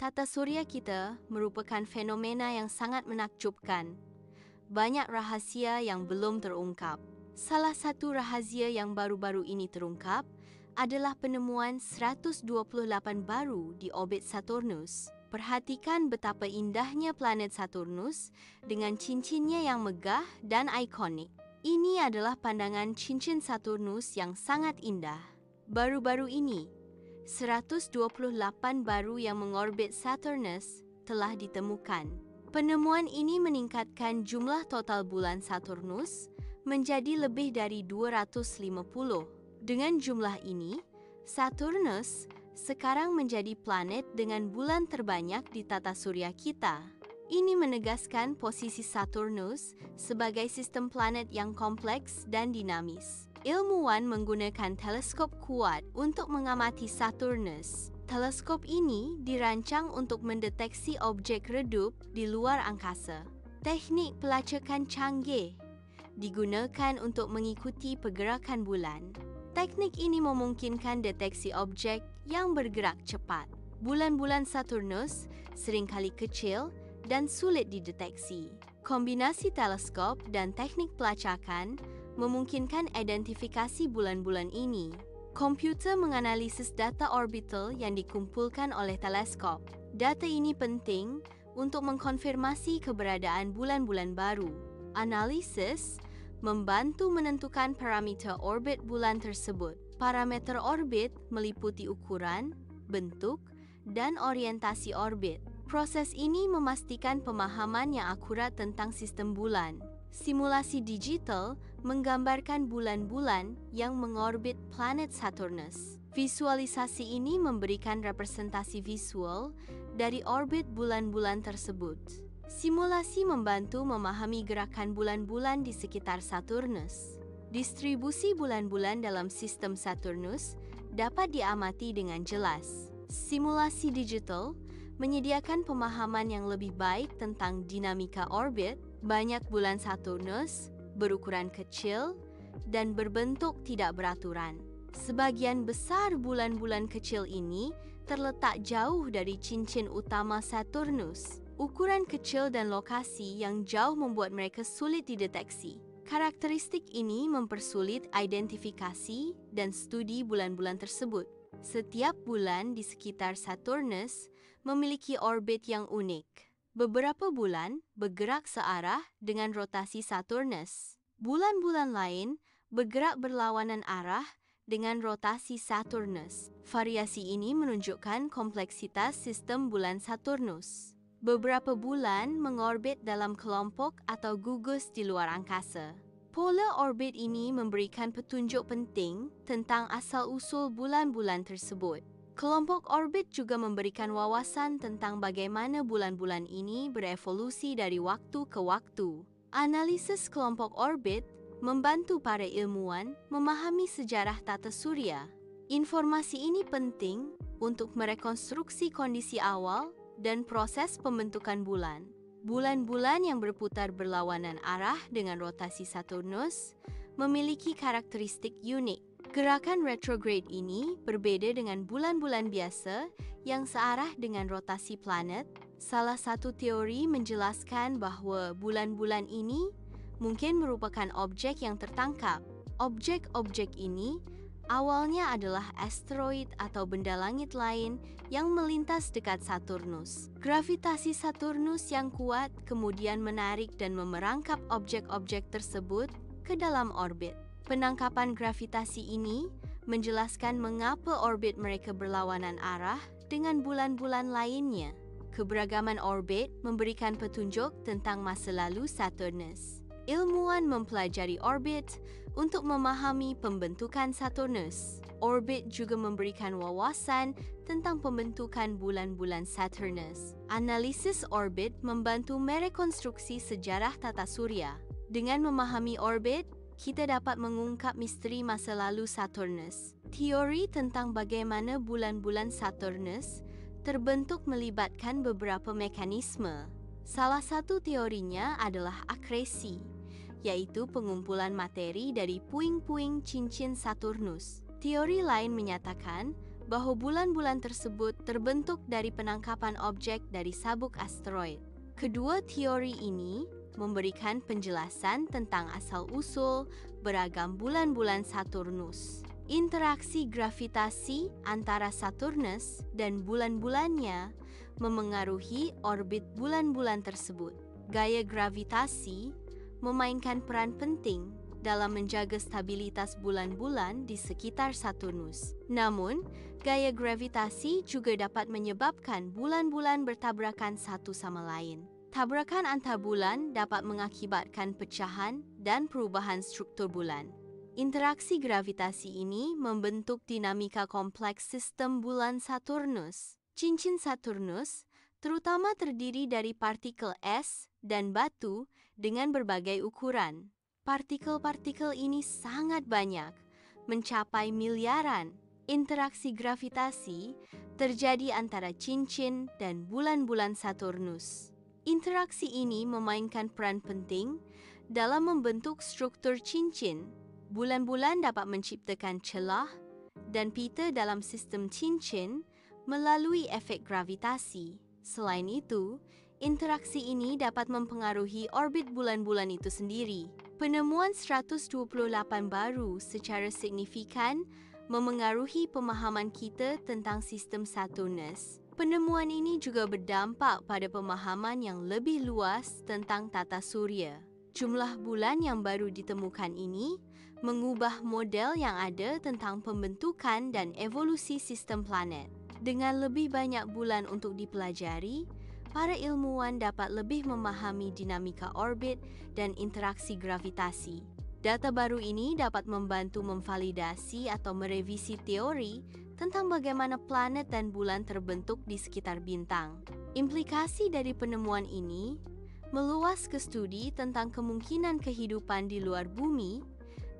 Tata surya kita merupakan fenomena yang sangat menakjubkan. Banyak rahasia yang belum terungkap. Salah satu rahasia yang baru-baru ini terungkap adalah penemuan 128 baru di orbit Saturnus. Perhatikan betapa indahnya planet Saturnus dengan cincinnya yang megah dan ikonik. Ini adalah pandangan cincin Saturnus yang sangat indah. Baru-baru ini, 128 baru yang mengorbit Saturnus telah ditemukan. Penemuan ini meningkatkan jumlah total bulan Saturnus menjadi lebih dari 250. Dengan jumlah ini, Saturnus sekarang menjadi planet dengan bulan terbanyak di tata surya kita. Ini menegaskan posisi Saturnus sebagai sistem planet yang kompleks dan dinamis. Ilmuwan menggunakan teleskop kuat untuk mengamati Saturnus. Teleskop ini dirancang untuk mendeteksi objek redup di luar angkasa. Teknik pelacakan canggih digunakan untuk mengikuti pergerakan bulan. Teknik ini memungkinkan deteksi objek yang bergerak cepat. Bulan-bulan Saturnus seringkali kecil dan sulit dideteksi. Kombinasi teleskop dan teknik pelacakan memungkinkan identifikasi bulan-bulan ini. Komputer menganalisis data orbital yang dikumpulkan oleh teleskop. Data ini penting untuk mengkonfirmasi keberadaan bulan-bulan baru. Analisis membantu menentukan parameter orbit bulan tersebut. Parameter orbit meliputi ukuran, bentuk, dan orientasi orbit. Proses ini memastikan pemahaman yang akurat tentang sistem bulan. Simulasi digital menggambarkan bulan-bulan yang mengorbit planet Saturnus. Visualisasi ini memberikan representasi visual dari orbit bulan-bulan tersebut. Simulasi membantu memahami gerakan bulan-bulan di sekitar Saturnus. Distribusi bulan-bulan dalam sistem Saturnus dapat diamati dengan jelas. Simulasi digital menyediakan pemahaman yang lebih baik tentang dinamika orbit. Banyak bulan Saturnus berukuran kecil dan berbentuk tidak beraturan. Sebagian besar bulan-bulan kecil ini terletak jauh dari cincin utama Saturnus. Ukuran kecil dan lokasi yang jauh membuat mereka sulit dideteksi. Karakteristik ini mempersulit identifikasi dan studi bulan-bulan tersebut. Setiap bulan di sekitar Saturnus memiliki orbit yang unik. Beberapa bulan bergerak searah dengan rotasi Saturnus. Bulan-bulan lain bergerak berlawanan arah dengan rotasi Saturnus. Variasi ini menunjukkan kompleksitas sistem bulan Saturnus. Beberapa bulan mengorbit dalam kelompok atau gugus di luar angkasa. Pola orbit ini memberikan petunjuk penting tentang asal-usul bulan-bulan tersebut. Kelompok orbit juga memberikan wawasan tentang bagaimana bulan-bulan ini berevolusi dari waktu ke waktu. Analisis kelompok orbit membantu para ilmuwan memahami sejarah tata surya. Informasi ini penting untuk merekonstruksi kondisi awal dan proses pembentukan bulan. Bulan-bulan yang berputar berlawanan arah dengan rotasi Saturnus memiliki karakteristik unik. Gerakan retrograde ini berbeda dengan bulan-bulan biasa yang searah dengan rotasi planet. Salah satu teori menjelaskan bahwa bulan-bulan ini mungkin merupakan objek yang tertangkap. Objek-objek ini awalnya adalah asteroid atau benda langit lain yang melintas dekat Saturnus. Gravitasi Saturnus yang kuat kemudian menarik dan memerangkap objek-objek tersebut ke dalam orbit. Penangkapan gravitasi ini menjelaskan mengapa orbit mereka berlawanan arah dengan bulan-bulan lainnya. Keberagaman orbit memberikan petunjuk tentang masa lalu Saturnus. Ilmuwan mempelajari orbit untuk memahami pembentukan Saturnus. Orbit juga memberikan wawasan tentang pembentukan bulan-bulan Saturnus. Analisis orbit membantu merekonstruksi sejarah tata surya. Dengan memahami orbit, kita dapat mengungkap misteri masa lalu Saturnus. Teori tentang bagaimana bulan-bulan Saturnus terbentuk melibatkan beberapa mekanisme. Salah satu teorinya adalah akresi, yaitu pengumpulan materi dari puing-puing cincin Saturnus. Teori lain menyatakan bahwa bulan-bulan tersebut terbentuk dari penangkapan objek dari sabuk asteroid. Kedua teori ini memberikan penjelasan tentang asal-usul beragam bulan-bulan Saturnus. Interaksi gravitasi antara Saturnus dan bulan-bulannya memengaruhi orbit bulan-bulan tersebut. Gaya gravitasi memainkan peran penting dalam menjaga stabilitas bulan-bulan di sekitar Saturnus. Namun, gaya gravitasi juga dapat menyebabkan bulan-bulan bertabrakan satu sama lain. Tabrakan antar bulan dapat mengakibatkan pecahan dan perubahan struktur bulan. Interaksi gravitasi ini membentuk dinamika kompleks sistem bulan Saturnus. Cincin Saturnus terutama terdiri dari partikel es dan batu dengan berbagai ukuran. Partikel-partikel ini sangat banyak, mencapai miliaran. Interaksi gravitasi terjadi antara cincin dan bulan-bulan Saturnus. Interaksi ini memainkan peran penting dalam membentuk struktur cincin. Bulan-bulan dapat menciptakan celah dan pita dalam sistem cincin melalui efek gravitasi. Selain itu, interaksi ini dapat mempengaruhi orbit bulan-bulan itu sendiri. Penemuan 128 baru secara signifikan memengaruhi pemahaman kita tentang sistem Saturnus. Penemuan ini juga berdampak pada pemahaman yang lebih luas tentang tata surya. Jumlah bulan yang baru ditemukan ini mengubah model yang ada tentang pembentukan dan evolusi sistem planet. Dengan lebih banyak bulan untuk dipelajari, para ilmuwan dapat lebih memahami dinamika orbit dan interaksi gravitasi. Data baru ini dapat membantu memvalidasi atau merevisi teori tentang bagaimana planet dan bulan terbentuk di sekitar bintang. Implikasi dari penemuan ini meluas ke studi tentang kemungkinan kehidupan di luar bumi.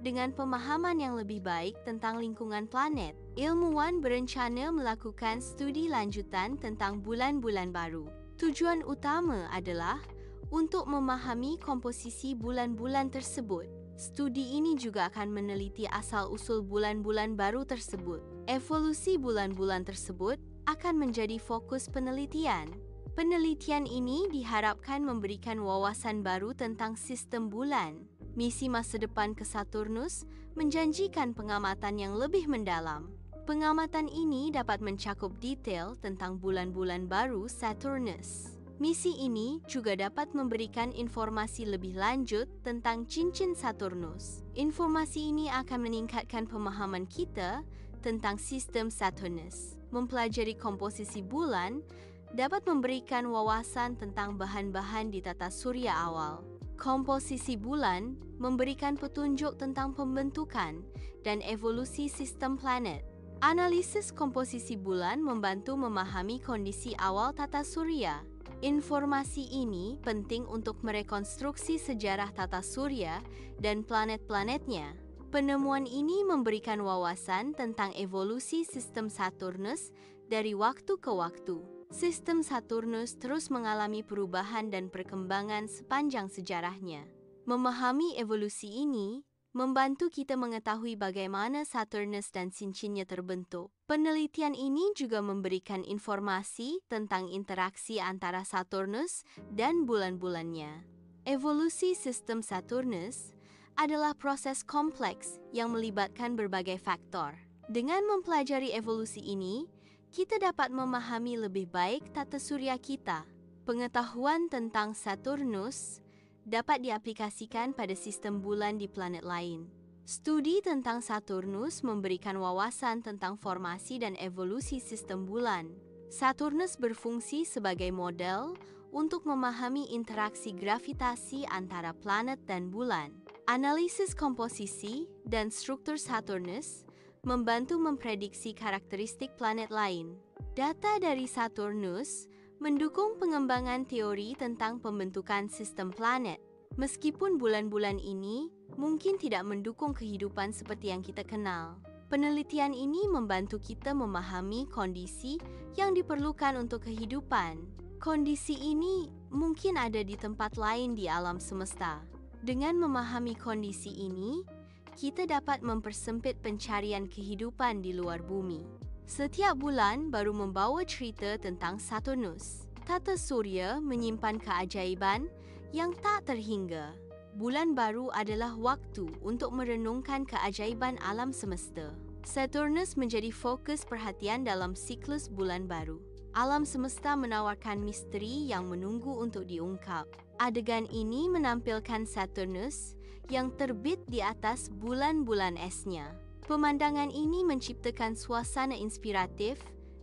Dengan pemahaman yang lebih baik tentang lingkungan planet, ilmuwan berencana melakukan studi lanjutan tentang bulan-bulan baru. Tujuan utama adalah untuk memahami komposisi bulan-bulan tersebut. Studi ini juga akan meneliti asal-usul bulan-bulan baru tersebut. Evolusi bulan-bulan tersebut akan menjadi fokus penelitian. Penelitian ini diharapkan memberikan wawasan baru tentang sistem bulan. Misi masa depan ke Saturnus menjanjikan pengamatan yang lebih mendalam. Pengamatan ini dapat mencakup detail tentang bulan-bulan baru Saturnus. Misi ini juga dapat memberikan informasi lebih lanjut tentang cincin Saturnus. Informasi ini akan meningkatkan pemahaman kita tentang sistem Saturnus. Mempelajari komposisi bulan dapat memberikan wawasan tentang bahan-bahan di tata surya awal. Komposisi bulan memberikan petunjuk tentang pembentukan dan evolusi sistem planet. Analisis komposisi bulan membantu memahami kondisi awal tata surya. Informasi ini penting untuk merekonstruksi sejarah tata surya dan planet-planetnya. Penemuan ini memberikan wawasan tentang evolusi sistem Saturnus dari waktu ke waktu. Sistem Saturnus terus mengalami perubahan dan perkembangan sepanjang sejarahnya. Memahami evolusi ini membantu kita mengetahui bagaimana Saturnus dan cincinnya terbentuk. Penelitian ini juga memberikan informasi tentang interaksi antara Saturnus dan bulan-bulannya. Evolusi sistem Saturnus adalah proses kompleks yang melibatkan berbagai faktor. Dengan mempelajari evolusi ini, kita dapat memahami lebih baik tata surya kita. Pengetahuan tentang Saturnus dapat diaplikasikan pada sistem bulan di planet lain. Studi tentang Saturnus memberikan wawasan tentang formasi dan evolusi sistem bulan. Saturnus berfungsi sebagai model untuk memahami interaksi gravitasi antara planet dan bulan. Analisis komposisi dan struktur Saturnus membantu memprediksi karakteristik planet lain. Data dari Saturnus mendukung pengembangan teori tentang pembentukan sistem planet. Meskipun bulan-bulan ini mungkin tidak mendukung kehidupan seperti yang kita kenal, penelitian ini membantu kita memahami kondisi yang diperlukan untuk kehidupan. Kondisi ini mungkin ada di tempat lain di alam semesta. Dengan memahami kondisi ini, kita dapat mempersempit pencarian kehidupan di luar bumi. Setiap bulan baru membawa cerita tentang Saturnus. Tata Surya menyimpan keajaiban yang tak terhingga. Bulan baru adalah waktu untuk merenungkan keajaiban alam semesta. Saturnus menjadi fokus perhatian dalam siklus bulan baru. Alam semesta menawarkan misteri yang menunggu untuk diungkap. Adegan ini menampilkan Saturnus yang terbit di atas bulan-bulan esnya. Pemandangan ini menciptakan suasana inspiratif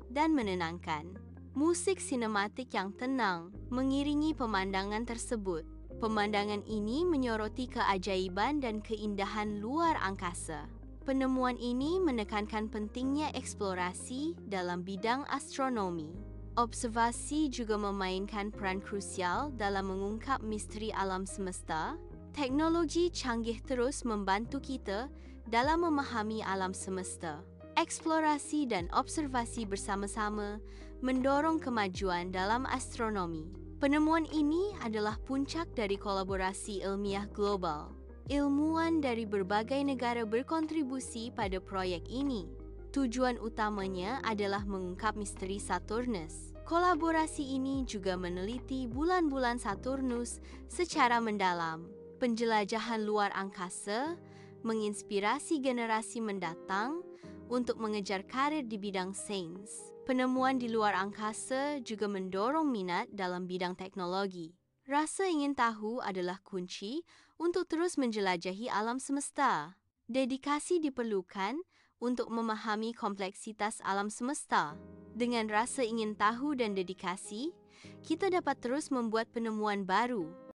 dan menenangkan. Musik sinematik yang tenang mengiringi pemandangan tersebut. Pemandangan ini menyoroti keajaiban dan keindahan luar angkasa. Penemuan ini menekankan pentingnya eksplorasi dalam bidang astronomi. Observasi juga memainkan peran krusial dalam mengungkap misteri alam semesta. Teknologi canggih terus membantu kita dalam memahami alam semesta. Eksplorasi dan observasi bersama-sama mendorong kemajuan dalam astronomi. Penemuan ini adalah puncak dari kolaborasi ilmiah global. Ilmuwan dari berbagai negara berkontribusi pada proyek ini. Tujuan utamanya adalah mengungkap misteri Saturnus. Kolaborasi ini juga meneliti bulan-bulan Saturnus secara mendalam. Penjelajahan luar angkasa menginspirasi generasi mendatang untuk mengejar karir di bidang sains. Penemuan di luar angkasa juga mendorong minat dalam bidang teknologi. Rasa ingin tahu adalah kunci untuk terus menjelajahi alam semesta. Dedikasi diperlukan untuk memahami kompleksitas alam semesta. Dengan rasa ingin tahu dan dedikasi, kita dapat terus membuat penemuan baru